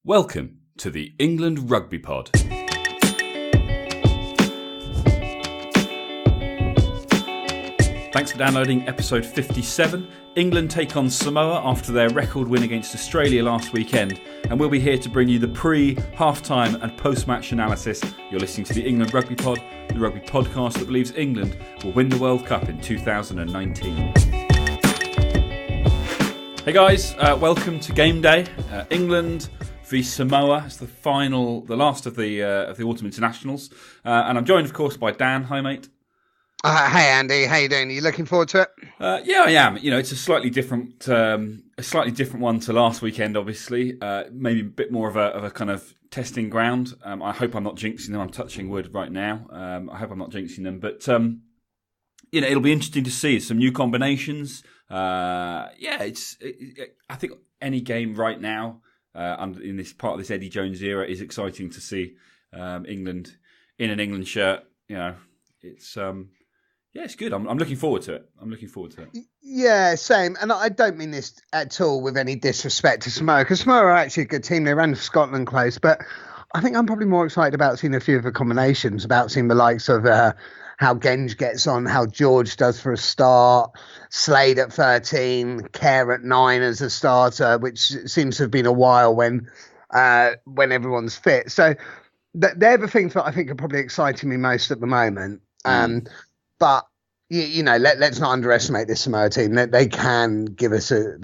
Welcome to the England Rugby Pod. Thanks for downloading episode 57. England take on Samoa after their record win against Australia last weekend, and we'll be here to bring you the pre, half-time and post-match analysis. You're listening to the England Rugby Pod, the rugby podcast that believes England will win the World Cup in 2019. Hey guys, welcome to game day. England v Samoa. It's the last of the autumn internationals, and I'm joined, of course, by Dan. Hi, mate. Hey Andy, how you doing? Are you looking forward to it? Yeah, I am. You know, it's a slightly different one to last weekend. Obviously, maybe a bit more of a kind of testing ground. I hope I'm not jinxing them. I'm touching wood right now. I hope I'm not jinxing them, but it'll be interesting to see some new combinations. I think any game right now, in this part of this Eddie Jones era, is exciting to see. England in an England shirt. You know, it's it's good. I'm looking forward to it. Yeah, same. And I don't mean this at all with any disrespect to Samoa, because Samoa are actually a good team. They ran Scotland close, but I think I'm probably more excited about seeing a few of the combinations, about seeing the likes of how Genge gets on, how George does for a start, Slade at 13, Kerr at 9 as a starter, which seems to have been a while when everyone's fit. So they're the things that I think are probably exciting me most at the moment. But let's not underestimate this Samoa team. They can give us a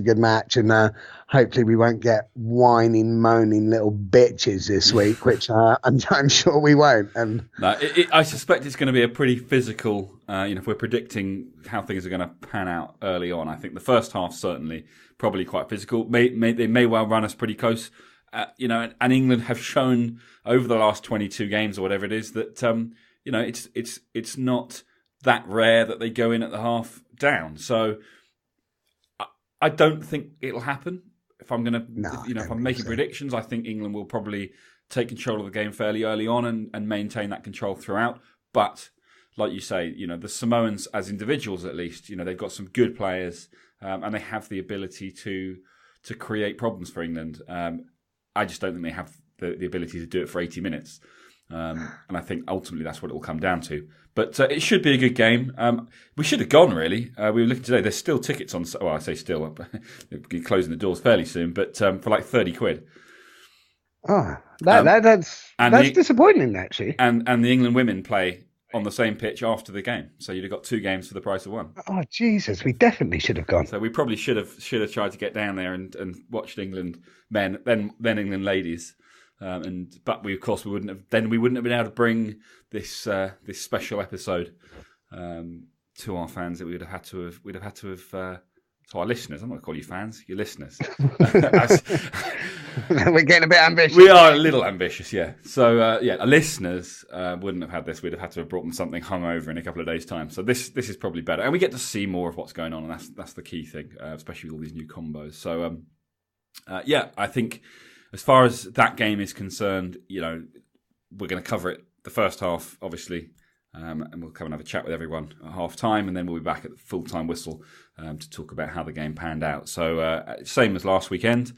good match, and hopefully we won't get whining, moaning little bitches this week, which I'm sure we won't. No, I suspect it's going to be a pretty physical. If we're predicting how things are going to pan out early on, I think the first half certainly probably quite physical. They may well run us pretty close. And England have shown over the last 22 games or whatever it is that it's not that rare that they go in at the half down. So I don't think it'll happen. If I'm if I'm making predictions, I think England will probably take control of the game fairly early on and maintain that control throughout. But like you say, the Samoans as individuals, at least, they've got some good players, and they have the ability to create problems for England. I just don't think they have the ability to do it for 80 minutes. And I think ultimately that's what it will come down to. But it should be a good game. We should have gone, really. We were looking today. There's still tickets on. Well, I say still. They'll be closing the doors fairly soon, but for like £30. Oh, that's disappointing, actually. And the England women play on the same pitch after the game, so you'd have got two games for the price of one. Oh Jesus, we definitely should have gone. So we probably should have tried to get down there and watched England men, then England ladies. But we wouldn't have been able to bring this special episode to our fans. That we'd have had to have to our listeners. I'm not going to call you fans, your listeners. We're getting a bit ambitious. We are a little ambitious, yeah. So our listeners wouldn't have had this. We'd have had to have brought them something hungover in a couple of days' time. So this is probably better, and we get to see more of what's going on, and that's the key thing, especially with all these new combos. So I think. As far as that game is concerned, we're going to cover it the first half, obviously, and we'll come and have a chat with everyone at half time, and then we'll be back at the full time whistle to talk about how the game panned out. So same as last weekend,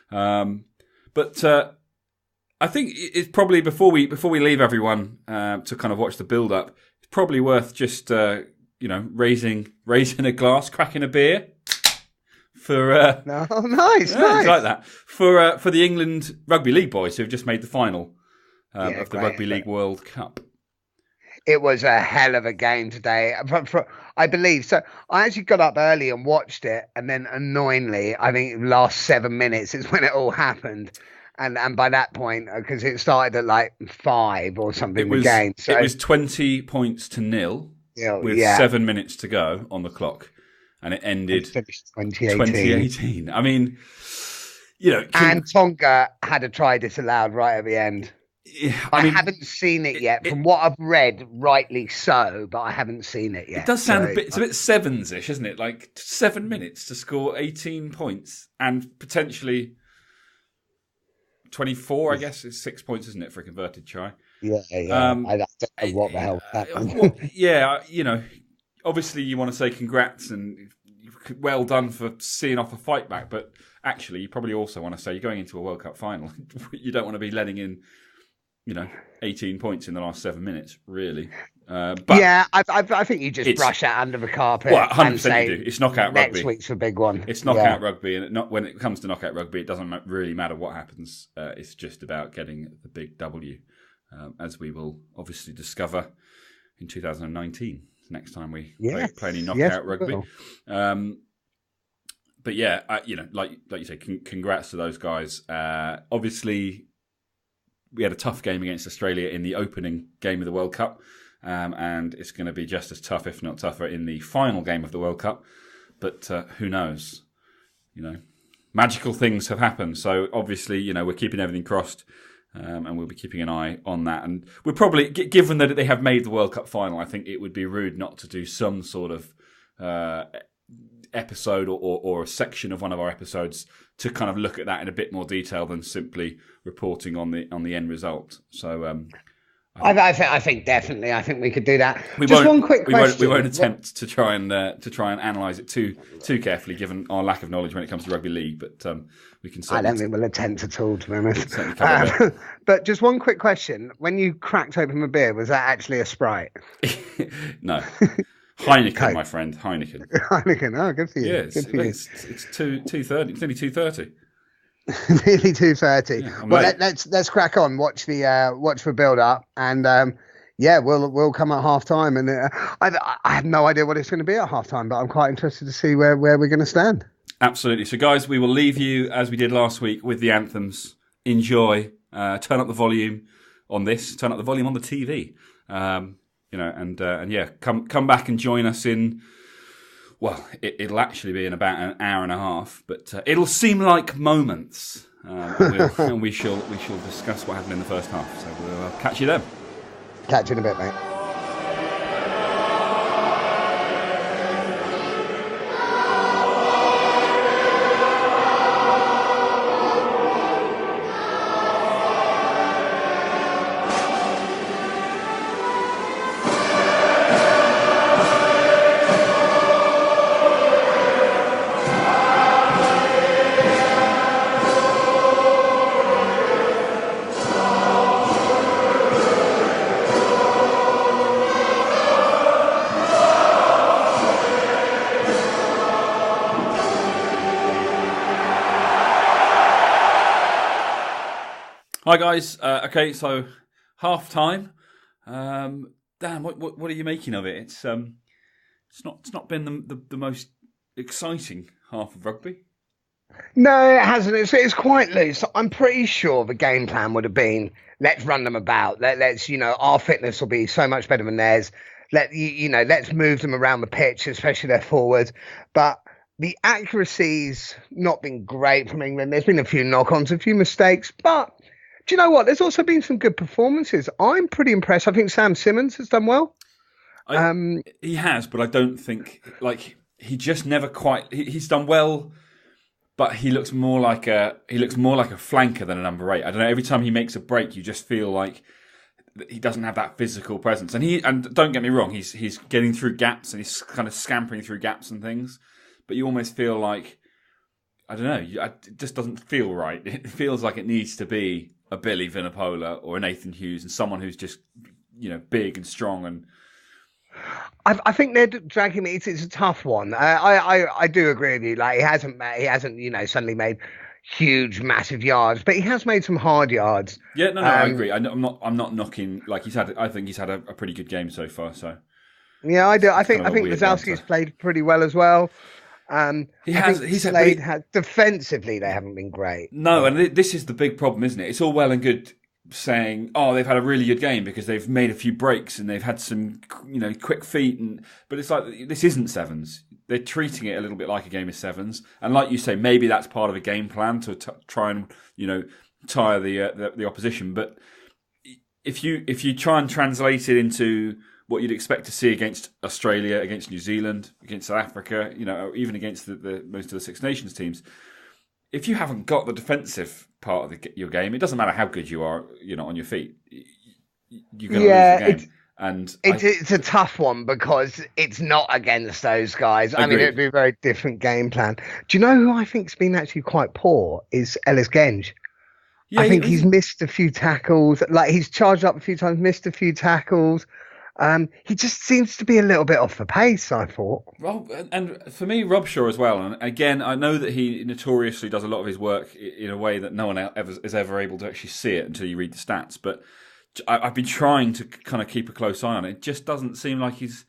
but I think it's probably before we leave everyone to kind of watch the build up, it's probably worth just raising a glass, cracking a beer. Nice. Like that for the England Rugby League boys who have just made the final of the Rugby League World Cup. It was a hell of a game today, I believe. So I actually got up early and watched it, and then annoyingly, I think the last 7 minutes is when it all happened. And by that point, because it started at like 5 or something, the game. So it was 20 points to 0 with 7 minutes to go on the clock. And it ended 2018. I mean, and Tonga had a try disallowed right at the end. Yeah, I haven't seen it yet. From what I've read, rightly so, but I haven't seen it yet. It does sound it's a bit Sevens-ish, isn't it? Like 7 minutes to score 18 points and potentially 24, I guess. It's 6 points, isn't it, for a converted try? Yeah. I don't know what the hell happened. Obviously you want to say congrats and well done for seeing off a fight back, but actually, you probably also want to say you're going into a World Cup final. You don't want to be letting in, 18 points in the last 7 minutes, really. But yeah, I think you just brush that under the carpet. Well, 100% and say, you do. It's knockout rugby. Next week's a big one. It's knockout rugby, and when it comes to knockout rugby, it doesn't really matter what happens. It's just about getting the big W, as we will obviously discover in 2019. Next time we play any knockout rugby. But yeah, like you say, congrats to those guys. Obviously, we had a tough game against Australia in the opening game of the World Cup. And it's going to be just as tough, if not tougher, in the final game of the World Cup. But who knows? Magical things have happened. So obviously, we're keeping everything crossed, and we'll be keeping an eye on that. And we're probably, given that they have made the World Cup final, I think it would be rude not to do some sort of episode or a section of one of our episodes to kind of look at that in a bit more detail than simply reporting on the end result. So. I think definitely. I think we could do that. One quick question. We won't attempt to try and analyse it too carefully, given our lack of knowledge when it comes to rugby league. But we can. I don't think we'll attempt at all, to be honest. But just one quick question: when you cracked open the beer, was that actually a Sprite? No, Heineken, my friend, Heineken. Heineken. Oh, good for you. Yeah, it's 2:30. It's nearly 2:30. Nearly 2:30. Yeah, well, let's crack on. Watch the build up, and we'll come at half time. And I have no idea what it's going to be at half time, but I'm quite interested to see where we're going to stand. Absolutely. So, guys, we will leave you as we did last week with the anthems. Enjoy. Turn up the volume on this. Turn up the volume on the TV. Come back and join us in. Well, it'll actually be in about an hour and a half, but it'll seem like moments, and we shall discuss what happened in the first half. So we'll catch you then. Catch you in a bit, mate. Hi guys. Okay, so half time. Dan, what are you making of it? It's not been the most exciting half of rugby. No, it hasn't. It's quite loose. I'm pretty sure the game plan would have been, let's run them about. Let's our fitness will be so much better than theirs. Let's move them around the pitch, especially their forwards. But the accuracy's not been great from England. There's been a few knock-ons, a few mistakes, but do you know what? There's also been some good performances. I'm pretty impressed. I think Sam Simmonds has done well. He has, but I don't think he just never quite. He's done well, but he looks more like a flanker than a number 8. I don't know. Every time he makes a break, you just feel like he doesn't have that physical presence. And don't get me wrong, he's getting through gaps and he's kind of scampering through gaps and things. But you almost feel like, I don't know, it just doesn't feel right. It feels like it needs to be a Billy Vunipola or a Nathan Hughes and someone who's just, big and strong. And I think they're dragging me. It's a tough one. I do agree with you. Like he hasn't suddenly made huge, massive yards, but he has made some hard yards. Yeah, no, I agree. I'm not knocking. Like I think he's had a pretty good game so far. So yeah, I do. I think Wazowski's played pretty well as well. Defensively, they haven't been great. No, and this is the big problem, isn't it? It's all well and good saying, "Oh, they've had a really good game because they've made a few breaks and they've had some, quick feet." But it's like this isn't sevens. They're treating it a little bit like a game of sevens, and like you say, maybe that's part of a game plan to try and tire the opposition. But if you try and translate it into what you'd expect to see against Australia, against New Zealand, against South Africa, or even against the most of the Six Nations teams, if you haven't got the defensive part of your game, it doesn't matter how good you are, on your feet. You're going to lose the game. And it's a tough one because it's not against those guys. I mean, agreed. it'd be a very different game plan. Do you know who I think's been actually quite poor? Is Ellis Genge. Yeah, I think he's missed a few tackles. Like he's charged up a few times, missed a few tackles. He just seems to be a little bit off the pace, I thought. Well, and for me, Robshaw as well. And again, I know that he notoriously does a lot of his work in a way that no one is ever able to actually see it until you read the stats. But I've been trying to kind of keep a close eye on it. It just doesn't seem like he's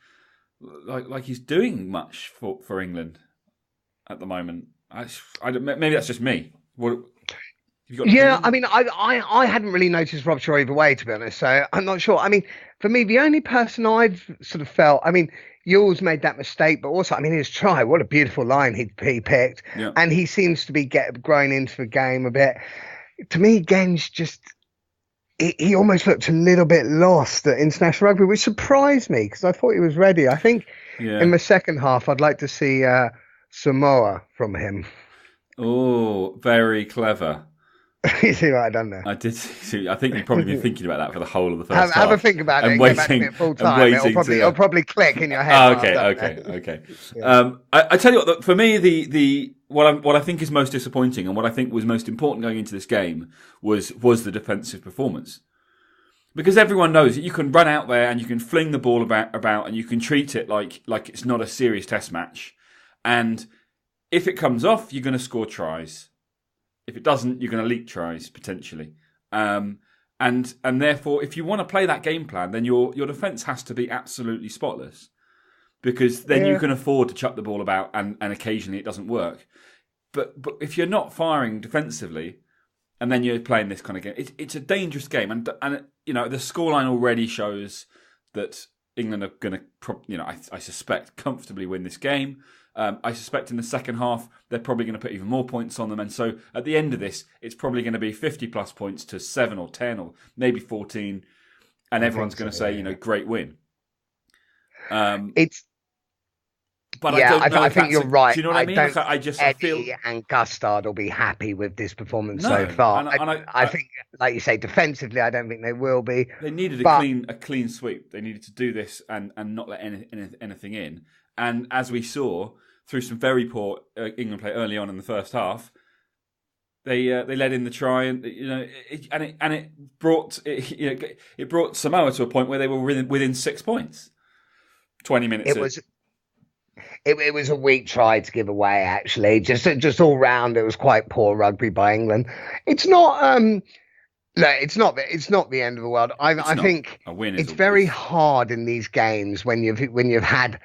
doing much for England at the moment. Maybe that's just me. What? Yeah, I mean, I hadn't really noticed Robshaw either way, to be honest. So I'm not sure. I mean, for me, the only person I've sort of felt, I mean, Yule's made that mistake, but also, I mean, his try, what a beautiful line he picked, Yeah. and he seems to be growing into the game a bit. To me, Genge just he almost looked a little bit lost at international rugby, which surprised me because I thought he was ready. I think in the second half, I'd like to see Samoa from him. Oh, very clever. You see what I've done there? I did see. I think you've probably been thinking about that for the whole of the first half. Have a think about it. And waiting, get back to it full time. It'll probably click in your head. Okay. Yeah. I tell you what. For me, what I think is most disappointing and what I think was most important going into this game was the defensive performance. Because everyone knows that you can run out there and you can fling the ball about and you can treat it like it's not a serious test match. And if it comes off, you're going to score tries. If it doesn't, you're going to leak tries potentially, and therefore, if you want to play that game plan, then your defence has to be absolutely spotless, because then you can afford to chuck the ball about, and occasionally it doesn't work. But if you're not firing defensively, and then you're playing this kind of game, it's a dangerous game, and you know the scoreline already shows that England are going to, I suspect comfortably win this game. I suspect in the second half, they're probably going to put even more points on them. And so at the end of this, it's probably going to be 50 plus points to 7 or 10 or maybe 14. And everyone's going to say, great win. But I think you're right. Do you know what I mean? I feel and Gustard will be happy with this performance so far. I think, like you say, defensively, I don't think they will be. They needed a clean sweep. They needed to do this and not let anything in. And as we saw through some very poor England play early on in the first half, they let in the try, and it brought Samoa to a point where they were within 6 points. 20 minutes. It was a weak try to give away. Actually, just all round, it was quite poor rugby by England. It's not. It's not the end of the world. I think a win it's very hard in these games when you've had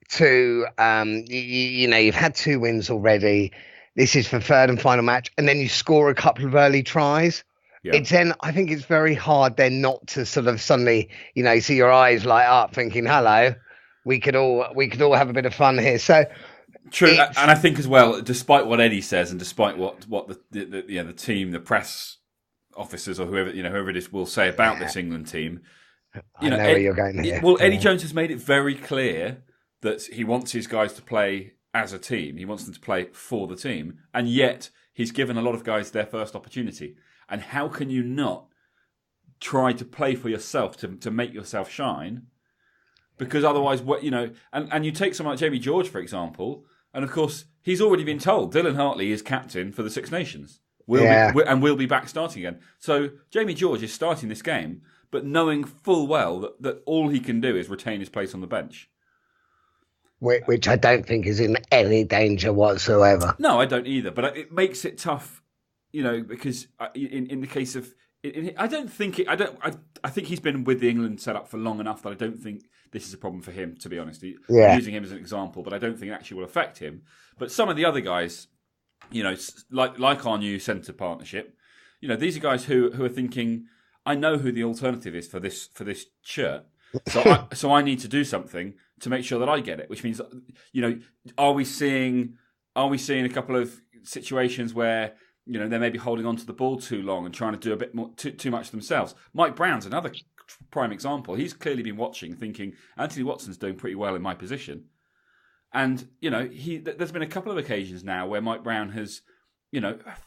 two. You've had 2 wins already. This is the third and final match, and then you score a couple of early tries. Yeah. I think it's very hard then not to sort of suddenly, see your eyes light up, thinking, "Hello, we could all have a bit of fun here." So true, and I think as well, despite what Eddie says, and despite what the team, the press officers, or whoever it is, will say about this England team, I know where you're going here. Well, Eddie Jones has made it very clear that he wants his guys to play as a team. He wants them to play for the team, and yet he's given a lot of guys their first opportunity. And how can you not try to play for yourself to make yourself shine? Because otherwise, and you take someone like Jamie George, for example, and of course, he's already been told Dylan Hartley is captain for the Six Nations. We'll be back starting again. So Jamie George is starting this game, but knowing full well that all he can do is retain his place on the bench. Which I don't think is in any danger whatsoever. No, I don't either. But it makes it tough, because in the case of, I think he's been with the England setup for long enough that I don't think this is a problem for him, to be honest. I'm using him as an example, but I don't think it actually will affect him. But some of the other guys, like our new centre partnership, these are guys who are thinking, I know who the alternative is for this shirt. So I need to do something to make sure that I get it. Which means, are we seeing a couple of situations where they may be holding on to the ball too long and trying to do a bit more too much themselves? Mike Brown's another prime example. He's clearly been watching, thinking Anthony Watson's doing pretty well in my position, and there's been a couple of occasions now where Mike Brown has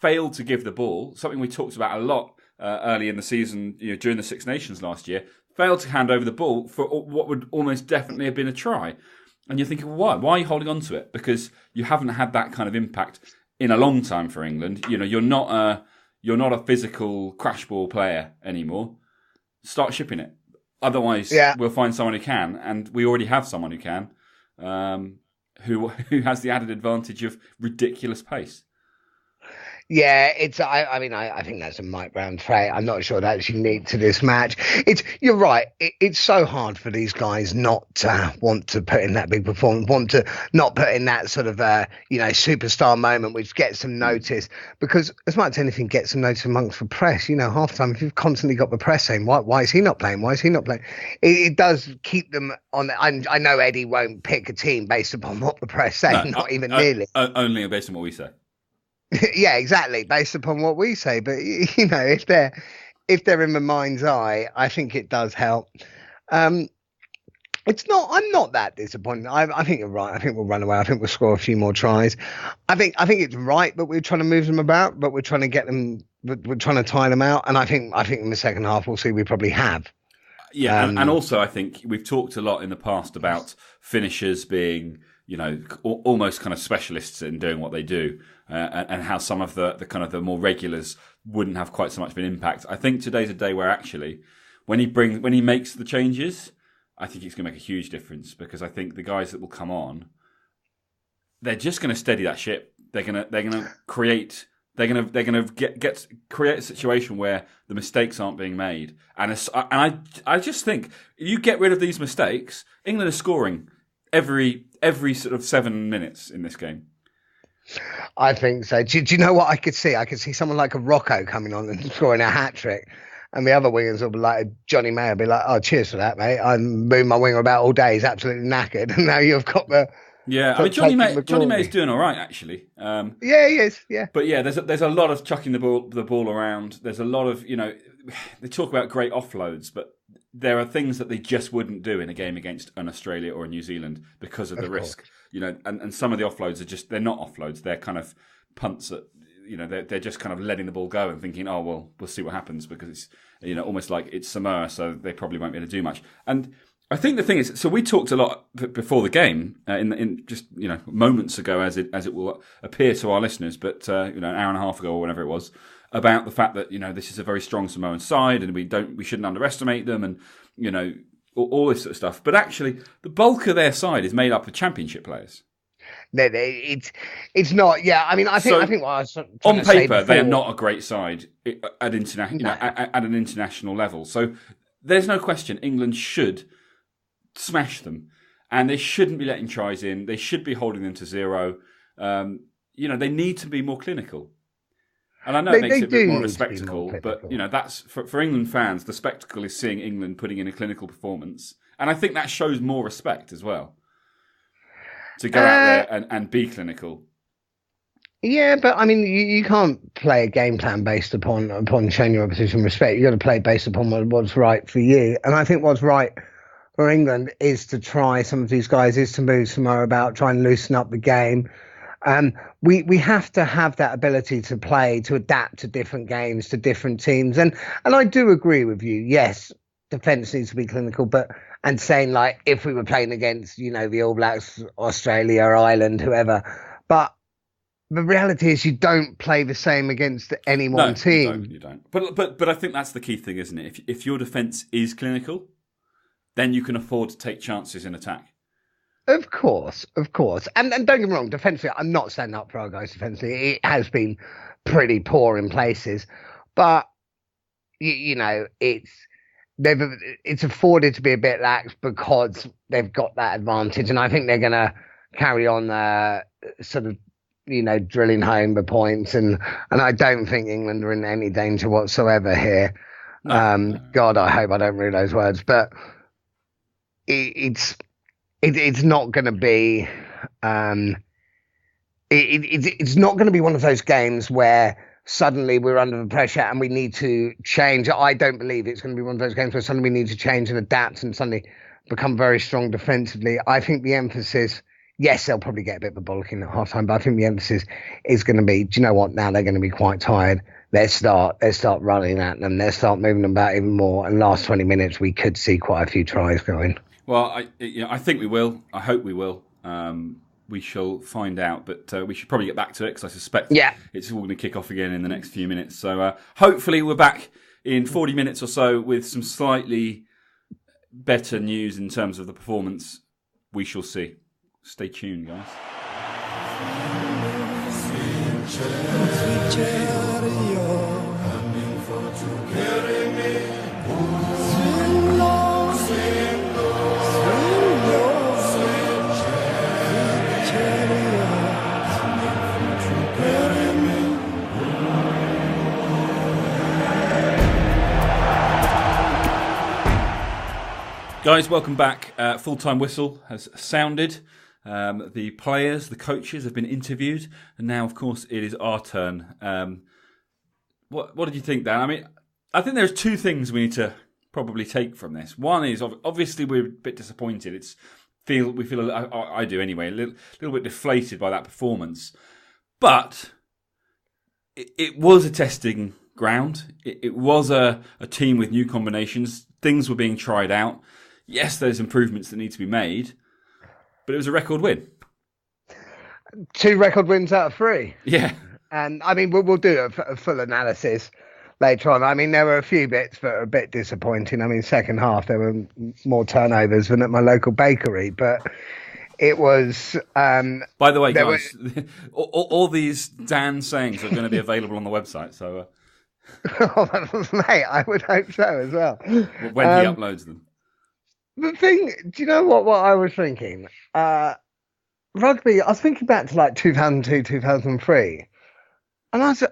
failed to give the ball. Something we talked about a lot early in the season, during the Six Nations last year, failed to hand over the ball for what would almost definitely have been a try. And you're thinking, well, why? Why are you holding on to it? Because you haven't had that kind of impact in a long time for England. You're not a physical crash ball player anymore. Start shipping it. Otherwise, we'll find someone who can, and we already have someone who can, who has the added advantage of ridiculous pace. Yeah, I think that's a Mike Brown trait. I'm not sure that's unique to this match. You're right. It's so hard for these guys not to want to put in that big performance, want to not put in that sort of, superstar moment which gets them noticed. Because as much as anything gets them noticed amongst the press, half the time, if you've constantly got the press saying, why is he not playing? Why is he not playing? It does keep them on. I know Eddie won't pick a team based upon what the press say, not even nearly. Only based on what we say. Yeah, exactly. Based upon what we say, but if they're in the mind's eye, I think it does help. It's not. I'm not that disappointed. I think you're right. I think we'll run away. I think we'll score a few more tries. I think it's right, but we're trying to move them about. But we're trying to get them. We're trying to tire them out. And I think in the second half we'll see we probably have. Yeah, and also I think we've talked a lot in the past about finishers being, almost kind of specialists in doing what they do, and how some of the kind of the more regulars wouldn't have quite so much of an impact. I think today's a day where actually, when he makes the changes, I think it's going to make a huge difference, because I think the guys that will come on, they're just going to steady that ship. They're going to create. They're going to create a situation where the mistakes aren't being made, and I just think if you get rid of these mistakes, England is scoring every sort of 7 minutes in this game. I think so. Do you know what I could see? I could see someone like a Rocco coming on and scoring a hat trick, and the other wingers will be like Johnny May will be like, "Oh, cheers for that, mate. I've moved my winger about all day. He's absolutely knackered, and now you've got the." Yeah, I mean Johnny May's doing all right actually. Yeah, he is. Yeah, but yeah, there's a lot of chucking the ball around. There's a lot of they talk about great offloads, but there are things that they just wouldn't do in a game against an Australia or a New Zealand because of the risk. And some of the offloads they're not offloads. They're kind of punts that they're just kind of letting the ball go and thinking, oh well, we'll see what happens, because it's almost like it's Samoa, so they probably won't be able to do much. And I think the thing is, so we talked a lot before the game, in just moments ago, as it will appear to our listeners, but an hour and a half ago or whenever it was, about the fact that this is a very strong Samoan side, and we shouldn't underestimate them, and all this sort of stuff. But actually, the bulk of their side is made up of championship players. It's not. Yeah, I mean, I think what I was on paper they are not a great side at at an international level. So there's no question England should smash them, and they shouldn't be letting tries in. They should be holding them to 0. They need to be more clinical. And I know it makes it a bit more of a spectacle, but that's for England fans. The spectacle is seeing England putting in a clinical performance, and I think that shows more respect as well. To go out there and be clinical. Yeah, but I mean, you can't play a game plan based upon showing your opposition respect. You've got to play based upon what's right for you. And I think what's right for England is to try some of these guys, is to move Samoa about, try and loosen up the game. We have to have that ability to play, to adapt to different games, to different teams. And I do agree with you. Yes, defence needs to be clinical, and saying like if we were playing against, the All Blacks, Australia, Ireland, whoever. But the reality is you don't play the same against any one team. You don't. But I think that's the key thing, isn't it? If your defence is clinical, then you can afford to take chances in attack. Of course. And don't get me wrong, defensively, I'm not standing up for our guys defensively. It has been pretty poor in places. But, it's afforded to be a bit lax because they've got that advantage. And I think they're going to carry on sort of, drilling home the points. And I don't think England are in any danger whatsoever here. No. God, I hope I don't read those words. But it's not going to be it's not going to be one of those games where suddenly we're under the pressure and we need to change. I don't believe it's going to be one of those games where suddenly we need to change and adapt and suddenly become very strong defensively. I think the emphasis, yes, they'll probably get a bit of a bollocking at halftime, but I think the emphasis is going to be, do you know what, now they're going to be quite tired. let's start running at them. Let's start moving them about even more. And last 20 minutes, we could see quite a few tries going. Well, I think we will. I hope we will. We shall find out, but we should probably get back to it because I suspect it's all going to kick off again in the next few minutes. So hopefully we're back in 40 minutes or so with some slightly better news in terms of the performance. We shall see. Stay tuned, guys. Guys, welcome back. Full-time whistle has sounded. The players, the coaches have been interviewed. And now, of course, it is our turn. What did you think, Dan? I mean, I think there's two things we need to probably take from this. One is, obviously, we're a bit disappointed. We feel, I do anyway, a little bit deflated by that performance. But it was a testing ground. It was a team with new combinations. Things were being tried out. Yes, there's improvements that need to be made, but it was a record win. 2 record wins out of 3. Yeah. And, I mean, we'll do a full analysis later on. I mean, there were a few bits that are a bit disappointing. I mean, second half, there were more turnovers than at my local bakery, but it was... By the way, guys, all these Dan sayings are going to be available on the website, so... Mate, I would hope so as well. When he uploads them. The thing, do you know what I was thinking? Rugby, I was thinking back to like 2002, 2003. And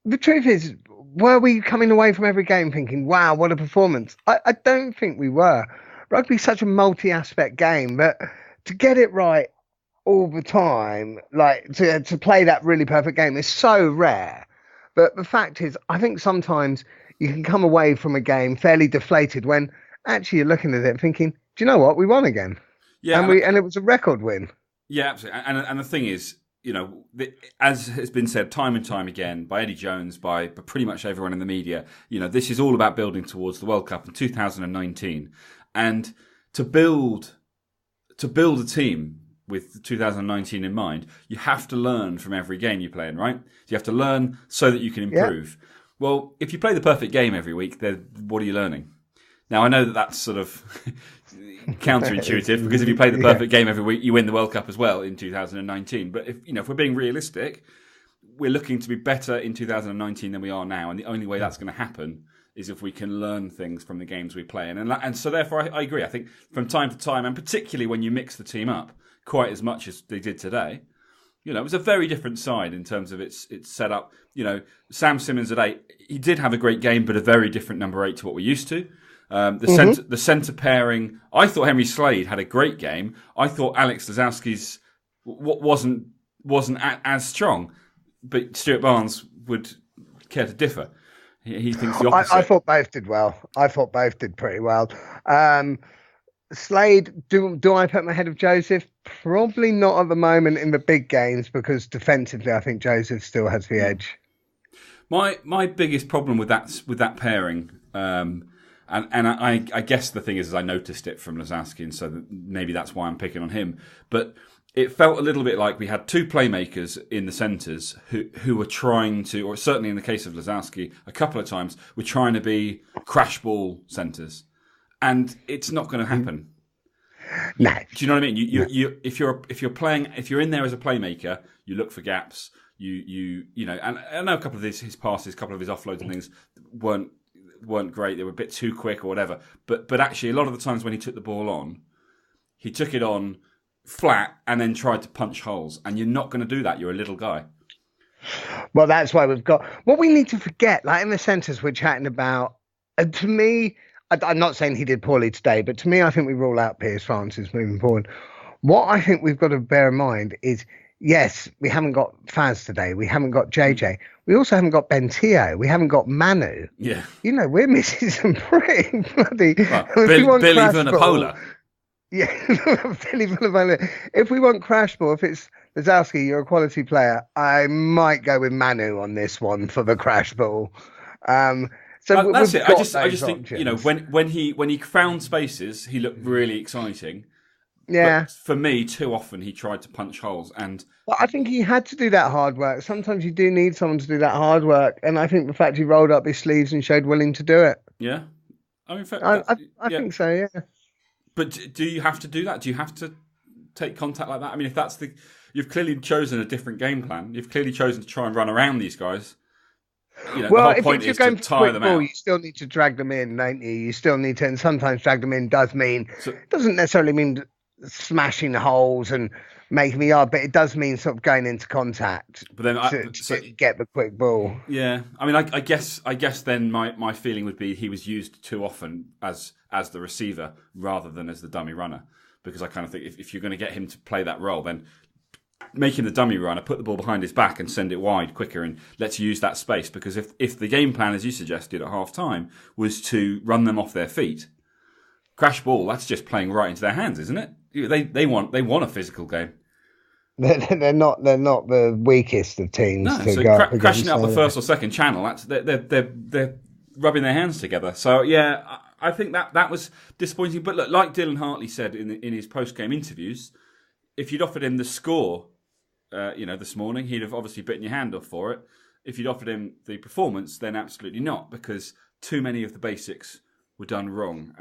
the truth is, were we coming away from every game thinking, wow, what a performance? I don't think we were. Rugby's such a multi-aspect game, but to get it right all the time, like to play that really perfect game is so rare. But the fact is, I think sometimes you can come away from a game fairly deflated when actually you're looking at it thinking, do you know what? We won again. Yeah. And it was a record win. Yeah, absolutely. And the thing is, you know, as has been said time and time again by Eddie Jones, by pretty much everyone in the media, you know, this is all about building towards the World Cup in 2019. And to build a team with 2019 in mind, you have to learn from every game you play in, right? You have to learn so that you can improve. Yeah. Well, if you play the perfect game every week, then what are you learning? Now, I know that that's sort of counterintuitive because if you play the perfect game every week, you win the World Cup as well in 2019. But if we're being realistic, we're looking to be better in 2019 than we are now, and the only way that's going to happen is if we can learn things from the games we play. And so therefore, I agree. I think from time to time, and particularly when you mix the team up quite as much as they did today, you know, it was a very different side in terms of its setup. You know, Sam Simmonds at 8, he did have a great game, but a very different number 8 to what we're used to. The centre pairing, I thought Henry Slade had a great game. I thought Alex Lazowski's wasn't as strong, but Stuart Barnes would care to differ. He thinks the opposite. I thought both did well. I thought both did pretty well. Slade, do I put him ahead of Joseph? Probably not at the moment in the big games because defensively I think Joseph still has the edge. My biggest problem with that pairing, and I guess the thing is I noticed it from Lazowski, and so maybe that's why I'm picking on him. But it felt a little bit like we had 2 playmakers in the centres who were trying to, or certainly in the case of Lazowski, a couple of times, were trying to be crash ball centres. And it's not going to happen. No. Do you know what I mean? If you're in there as a playmaker, you look for gaps. You know, and I know a couple of his passes, a couple of his offloads and things weren't great. They were a bit too quick or whatever. But actually, a lot of the times when he took the ball on, he took it on flat and then tried to punch holes. And you're not going to do that. You're a little guy. Well, that's why we've got what we need to forget. Like in the centres, we're chatting about. To me, I'm not saying he did poorly today, but to me, I think we rule out Piers Francis moving forward. What I think we've got to bear in mind is, yes, we haven't got Faz today. We haven't got JJ. We also haven't got Bentio. We haven't got Manu. Yeah. You know, we're missing some pretty bloody... Billy Vunipola. Yeah, Billy Villa. If we want crash ball, if it's Lazowski, you're a quality player. I might go with Manu on this one for the crash ball. So That's we've it. got I those just think options. when he found spaces, he looked really exciting. Yeah, But for me, too often he tried to punch holes, and but I think he had to do that hard work. Sometimes you do need someone to do that hard work, and I think the fact he rolled up his sleeves and showed willing to do it. yeah, I mean, I that's I, I yeah. think so. Yeah. But do you have to do that? Do you have to take contact like that? I mean, if that's you've clearly chosen a different game plan. You've clearly chosen to try and run around these guys. The Well, whole point if you're is to going for tire quick them ball, out. you still need to drag them in, don't you? You still need to, and sometimes drag them in does mean, So, doesn't necessarily mean smashing holes and making me hard, but it does mean sort of going into contact but then, to get the quick ball. yeah, I mean, I guess then my feeling would be he was used too often as the receiver rather than as the dummy runner, because I kind of think if you're going to get him to play that role, then make him the dummy runner, put the ball behind his back and send it wide quicker, and let's use that space. Because if the game plan, as you suggested at half time, was to run them off their feet, crash ball, that's just playing right into their hands, isn't it? They want a physical game. They're not the weakest of teams No, to so go up against. crashing out the first or second channel, they're rubbing their hands together. So yeah, I think that was disappointing. But look, like Dylan Hartley said in his post game interviews, if you'd offered him the score, this morning, he'd have obviously bitten your hand off for it. If you'd offered him the performance, then absolutely not, because too many of the basics were done wrong.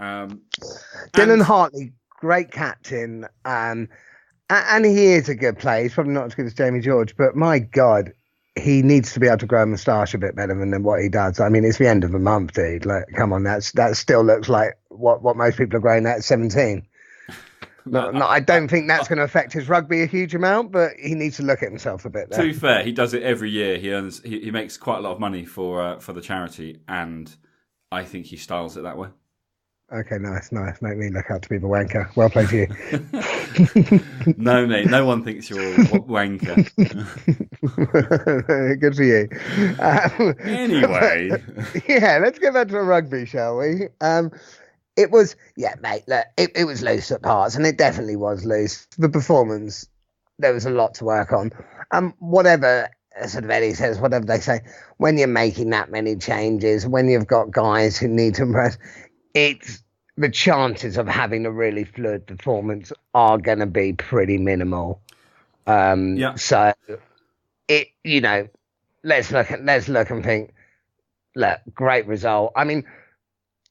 Dylan Hartley, great captain, and he is a good player. He's probably not as good as Jamie George, but my God, he needs to be able to grow a moustache a bit better than what he does. I mean, it's the end of the month, dude. Like, come on, that still looks like what most people are growing at 17. No, I don't think that's going to affect his rugby a huge amount, but he needs to look at himself a bit there. To be fair, he does it every year. He makes quite a lot of money for the charity, and I think he styles it that way. Okay, nice. Make me look out to be the wanker. Well played to you. No, mate, no one thinks you're a wanker. Good for you. Anyway. Yeah, let's get back to the rugby, shall we? It was, yeah, mate, look, it was loose at parts, and it definitely was loose. The performance, there was a lot to work on. Whatever sort of Eddie says, whatever they say, when you're making that many changes, when you've got guys who need to impress, the chances of having a really fluid performance are going to be pretty minimal. So let's look and think, look, great result. I mean,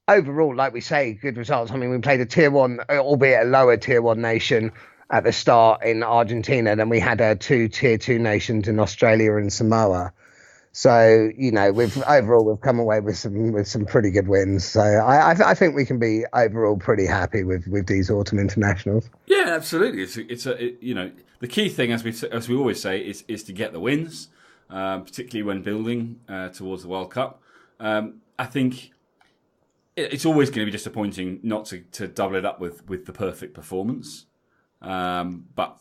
overall, like we say, good results. I mean, we played a tier one, albeit a lower tier one nation at the start in Argentina. Then we had two tier two nations in Australia and Samoa. So, we've come away with some pretty good wins. So I think we can be overall pretty happy with these autumn internationals. Yeah, absolutely. The key thing, as we always say, is to get the wins, particularly when building towards the World Cup. I think it's always going to be disappointing not to double it up with the perfect performance. But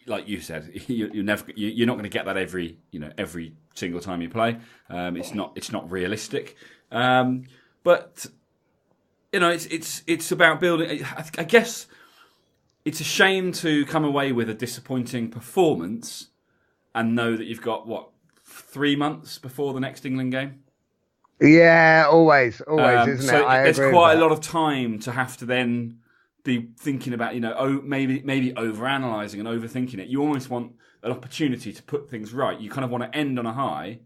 like you said, you're not going to get that every single time you play. It's not realistic. But it's about building. I guess it's a shame to come away with a disappointing performance and know that you've got 3 months before the next England game. Yeah, always, isn't so it? There's quite a lot of time to have to then be thinking about, maybe overanalyzing and overthinking it. You almost want an opportunity to put things right. You kind of want to end on a high.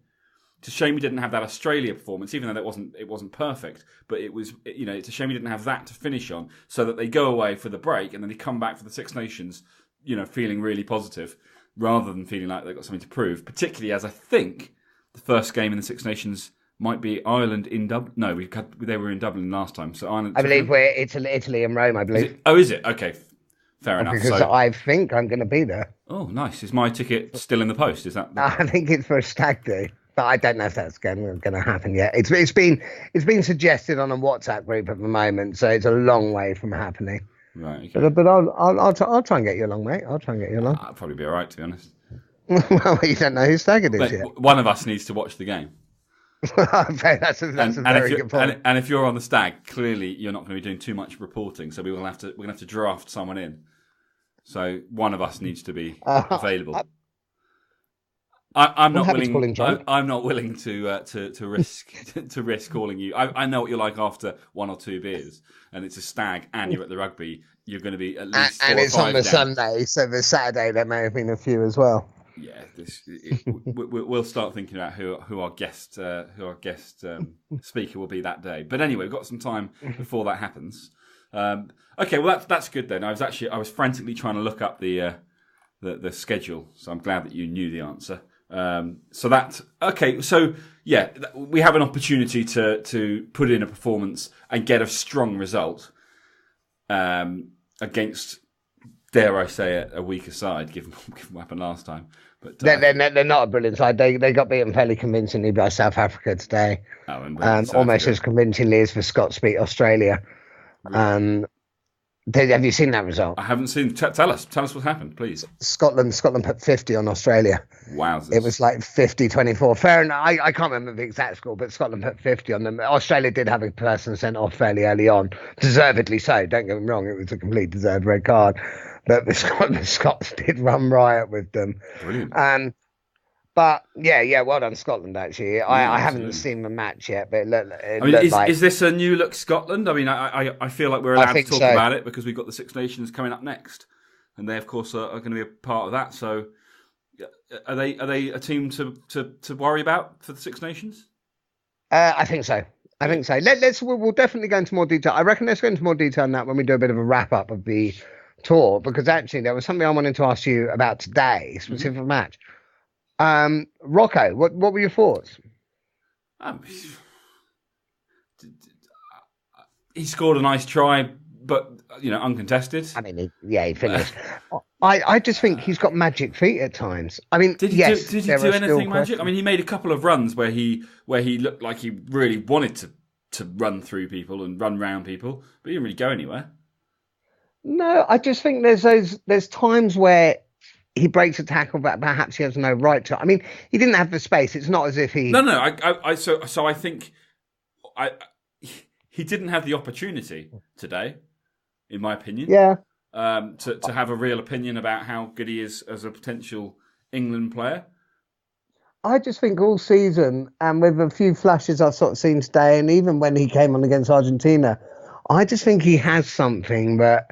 It's a shame we didn't have that Australia performance, even though it wasn't perfect. But it was, it's a shame we didn't have that to finish on, so that they go away for the break and then they come back for the Six Nations, feeling really positive, rather than feeling like they've got something to prove. Particularly as I think the first game in the Six Nations might be Ireland in Dublin. No, they were in Dublin last time. So Ireland. I believe we're Italy and Rome. I believe. Is it? Okay, fair enough. Because I think I'm going to be there. Oh, nice. Is my ticket still in the post? Is that? I think it's for a stag do, but I don't know if that's going to happen yet. It's been suggested on a WhatsApp group at the moment, so it's a long way from happening. Right. Okay. But I'll try and get you along, mate. I'll try and get you along. I'll probably be all right, to be honest. Well, you don't know who stag it is yet. One of us needs to watch the game. That's a very good point. And if you're on the Stag, clearly you're not going to be doing too much reporting. So we're going to have to draft someone in. So one of us needs to be available. I'm not willing. I'm not willing to risk calling you. I know what you're like after one or two beers, and it's a Stag, and you're at the Rugby. You're going to be at least 4 or 5 and it's on the down. Sunday, so the Saturday there may have been a few as well. Yeah, we'll start thinking about who our guest speaker will be that day. But anyway, we've got some time before that happens. Okay, well that's good then. I was frantically trying to look up the schedule, so I'm glad that you knew the answer. So we have an opportunity to put in a performance and get a strong result against, dare I say it, a weaker side, given what happened last time. But they're not a brilliant side. They got beaten fairly convincingly by South Africa today, almost as convincingly as the Scots beat Australia. Really? Have you seen that result? I haven't seen. Tell us what happened, please. Scotland put 50 on Australia. Wow. It was like 50-24. Fair enough. I can't remember the exact score, but Scotland put 50 on them. Australia did have a person sent off fairly early on, deservedly so. Don't get me wrong, it was a complete deserved red card. But the Scots did run riot with them. Brilliant. But yeah, well done Scotland. Actually, I haven't seen the match yet, but is this a new look Scotland? I mean, I feel like we're allowed to talk about it because we've got the Six Nations coming up next, and they of course are going to be a part of that. So, are they a team to worry about for the Six Nations? I think so. We'll definitely go into more detail. I reckon let's go into more detail on that when we do a bit of a wrap up of the tour, because actually there was something I wanted to ask you about today, specific match. Rocco, what were your thoughts? He scored a nice try, but uncontested. I mean, he finished. I just think he's got magic feet at times. I mean, did he do anything magic? I mean, he made a couple of runs where he looked like he really wanted to run through people and run round people, but he didn't really go anywhere. No, I just think there's times where he breaks a tackle, but perhaps he has no right to. I mean, he didn't have the space. It's not as if he. No. So I think he didn't have the opportunity today, in my opinion. Yeah. To have a real opinion about how good he is as a potential England player. I just think all season, and with a few flashes I've sort of seen today, and even when he came on against Argentina, I just think he has something that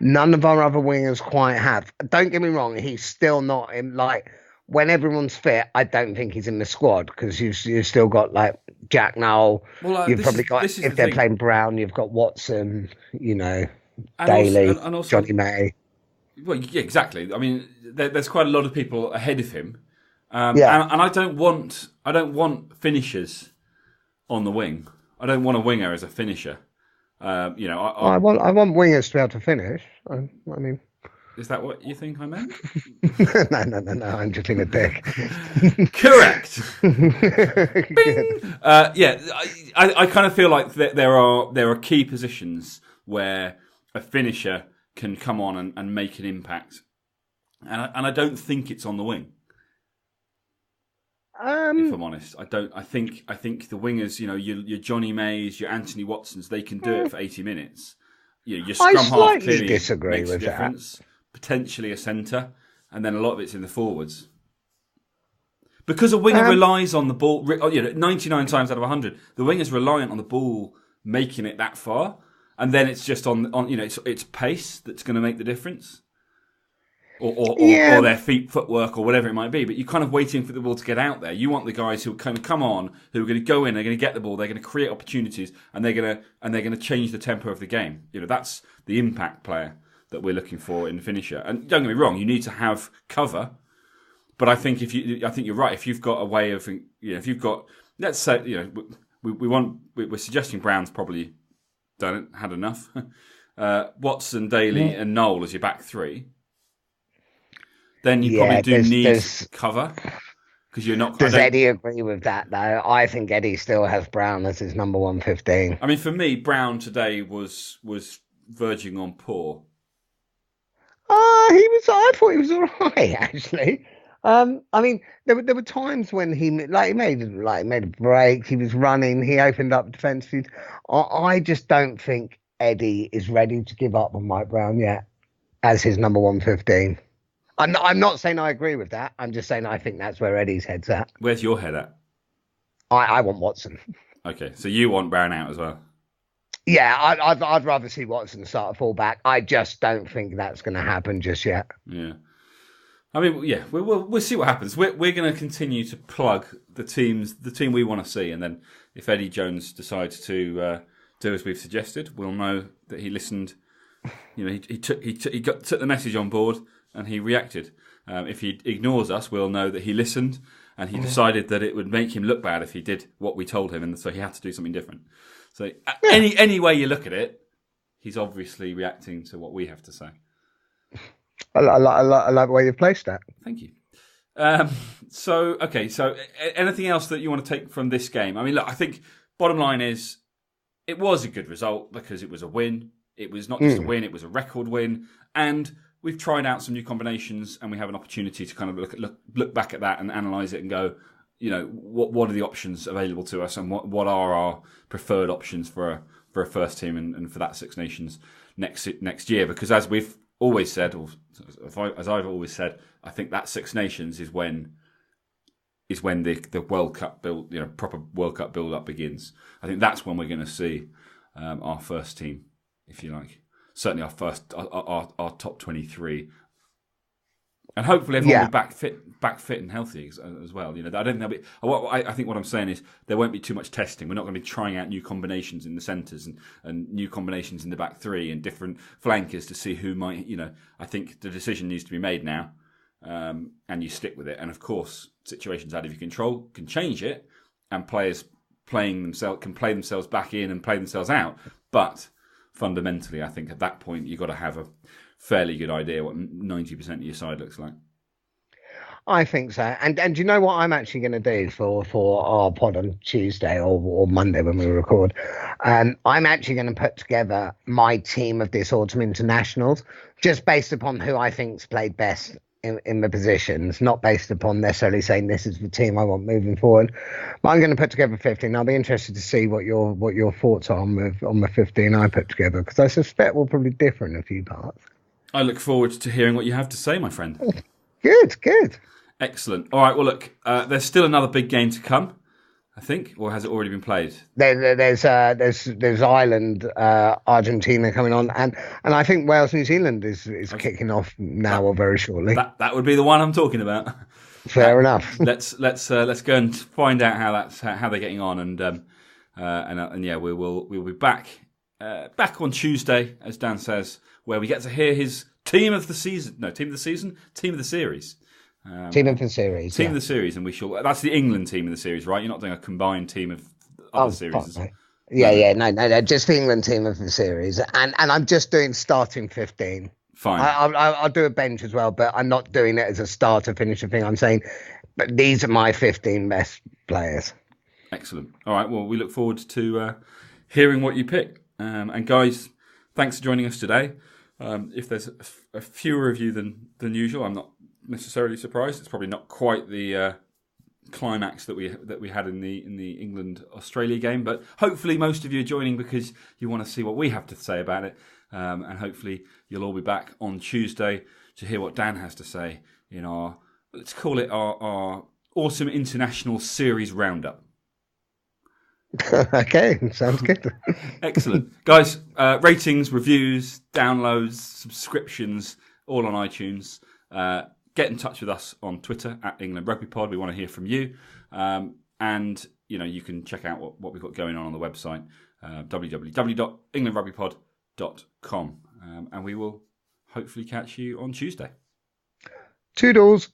none of our other wingers quite have. Don't get me wrong, he's still not in, like, when everyone's fit, I don't think he's in the squad, because you've still got, like, Jack Nowell. Well, you've probably got, if they're playing Brown, you've got Watson, Daly, also, Johnny May. Well, yeah, exactly. I mean, there's quite a lot of people ahead of him. And I don't want finishers on the wing. I don't want a winger as a finisher. I want wingers to be able to finish. I mean, is that what you think I meant? No. I'm just being a dick. Correct. I kind of feel like there are key positions where a finisher can come on and make an impact, and I don't think it's on the wing. If I'm honest, I don't. I think the wingers, your Johnny Mays, your Anthony Watsons, they can do it for 80 minutes. Your scrum half clearly disagree makes with a difference. That. Potentially a centre, and then a lot of it's in the forwards. Because a winger relies on the ball. 99 times out of 100, the winger's reliant on the ball making it that far, and then it's just on it's pace that's going to make the difference. Or their footwork or whatever it might be, but you're kind of waiting for the ball to get out there. You want the guys who kind of come on, who are going to go in, they're going to get the ball, they're going to create opportunities, and they're going to change the tempo of the game. That's the impact player that we're looking for in the finisher. And don't get me wrong, you need to have cover, but I think you're right. If you've got a way of, if you've got, let's say, we're suggesting Brown's probably had enough. Watson, Daly, and Nowell as your back three. Then you probably need cover because you're not. Does Eddie agree with that though? I think Eddie still has Brown as his number 115. I mean, for me, Brown today was verging on poor. I thought he was all right actually. I mean, there were times when he made a break. He was running. He opened up defensively. I just don't think Eddie is ready to give up on Mike Brown yet as his number 115. I'm not saying I agree with that. I'm just saying I think that's where Eddie's head's at. Where's your head at? I want Watson. Okay, so you want Brown out as well? Yeah, I'd rather see Watson start a fullback. I just don't think that's going to happen just yet. Yeah. I mean, yeah, we'll see what happens. We're going to continue to plug the team we want to see, and then if Eddie Jones decides to do as we've suggested, we'll know that he listened. You know, he took the message on board and he reacted. If he ignores us, we'll know that he listened and he decided that it would make him look bad if he did what we told him, and so he had to do something different. So any way you look at it, he's obviously reacting to what we have to say. I like the way you've placed that. Thank you. So anything else that you want to take from this game? I mean, look, I think bottom line is it was a good result because it was a win. It was not just a win, it was a record win. And we've tried out some new combinations and we have an opportunity to kind of look back at that and analyse it and go, you know, what are the options available to us and what are our preferred options for a first team and for that Six Nations next year? Because as we've always said, or as I've always said, I think that Six Nations is when the World Cup build, you know, proper World Cup build up begins. I think that's when we're going to see our first team, if you like. Certainly our top 23, and hopefully everyone will be back fit and healthy as well. You know, I don't think I think what I'm saying is there won't be too much testing. We're not going to be trying out new combinations in the centres and new combinations in the back three and different flankers to see who might. You know, I think the decision needs to be made now, and you stick with it. And of course, situations out of your control can change it, and players can play themselves back in and play themselves out, but fundamentally, I think at that point you've got to have a fairly good idea what 90% of your side looks like. I think so. And you know what I'm actually going to do for our pod on Tuesday or Monday when we record? I'm actually going to put together my team of this autumn internationals just based upon who I think's played best in the positions, not based upon necessarily saying this is the team I want moving forward. But I'm going to put together 15. I'll be interested to see what your thoughts are on the 15 I put together, because I suspect we'll probably differ in a few parts. I look forward to hearing what you have to say, my friend. Good. Excellent. All right, well, look, there's still another big game to come, I think, or has it already been played? There's Ireland, Argentina coming on, and I think Wales, New Zealand is kicking off now or very shortly. That would be the one I'm talking about. Fair enough. Let's go and find out how they're getting on, and yeah, we'll be back on Tuesday, as Dan says, where we get to hear his team of the series. Team of the series, and we shall. That's the England team of the series, right? You're not doing a combined team of other series. No, just the England team of the series, and I'm just doing starting 15. Fine. I'll do a bench as well, but I'm not doing it as a starter finisher thing. I'm saying, but these are my 15 best players. Excellent. All right. Well, we look forward to hearing what you pick. And guys, thanks for joining us today. If there's a fewer of you than usual, I'm not necessarily surprised. It's probably not quite the climax that we had in the England Australia game, but hopefully most of you are joining because you want to see what we have to say about it, and hopefully you'll all be back on Tuesday to hear what Dan has to say in our, let's call it our Autumn International Series Roundup. Okay, sounds good. Excellent. Guys, ratings, reviews, downloads, subscriptions, all on iTunes. Get in touch with us on Twitter at England Rugby Pod. We want to hear from you. And, you know, you can check out what we've got going on the website, www.englandrugbypod.com. And we will hopefully catch you on Tuesday. Toodles.